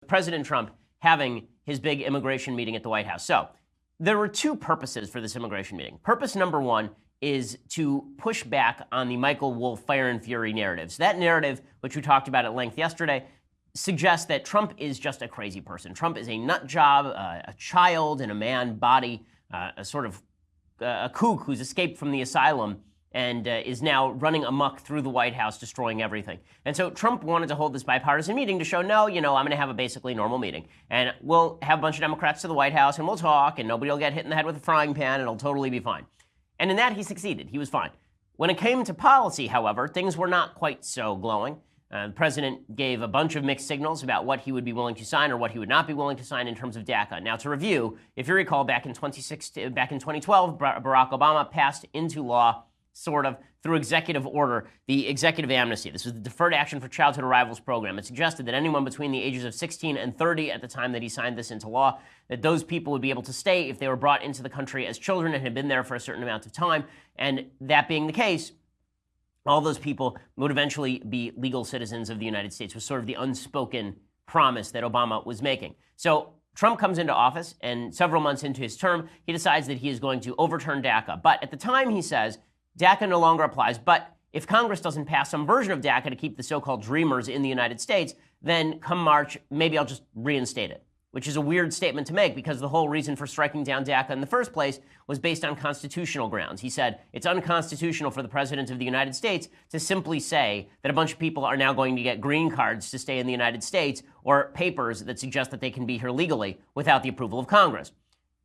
President Trump having his big immigration meeting at the White House. So there were two purposes for this immigration meeting. Purpose number one is to push back on the Michael Wolff fire and fury narratives. That narrative, which we talked about at length yesterday, suggests that Trump is just a crazy person. Trump is a nut job, a child in a man body, a sort of a kook who's escaped from the asylum and is now running amok through the White House, destroying everything. And so Trump wanted to hold this bipartisan meeting to show, no, I'm going to have a basically normal meeting. And we'll have a bunch of Democrats to the White House, and we'll talk, and nobody will get hit in the head with a frying pan, and it'll totally be fine. And in that, he succeeded. He was fine. When it came to policy, however, things were not quite so glowing. The president gave a bunch of mixed signals about what he would be willing to sign or what he would not be willing to sign in terms of DACA. Now, to review, if you recall, back in 2012, Barack Obama passed into law, sort of, through executive order, the executive amnesty. This was the Deferred Action for Childhood Arrivals program. It suggested that anyone between the ages of 16 and 30 at the time that he signed this into law, that those people would be able to stay if they were brought into the country as children and had been there for a certain amount of time. And that being the case, all those people would eventually be legal citizens of the United States, was sort of the unspoken promise that Obama was making. So Trump comes into office, and several months into his term, he decides that he is going to overturn DACA. But at the time, he says, DACA no longer applies, but if Congress doesn't pass some version of DACA to keep the so-called dreamers in the United States, then come March, maybe I'll just reinstate it, which is a weird statement to make because the whole reason for striking down DACA in the first place was based on constitutional grounds. He said it's unconstitutional for the President of the United States to simply say that a bunch of people are now going to get green cards to stay in the United States or papers that suggest that they can be here legally without the approval of Congress.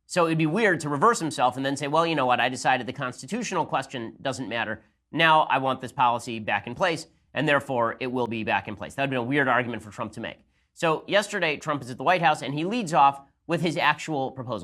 So it'd be weird to reverse himself and then say, well, you know what, I decided the constitutional question doesn't matter. Now I want this policy back in place, and therefore it will be back in place. That would be a weird argument for Trump to make. So yesterday, Trump is at the White House, and he leads off with his actual proposal.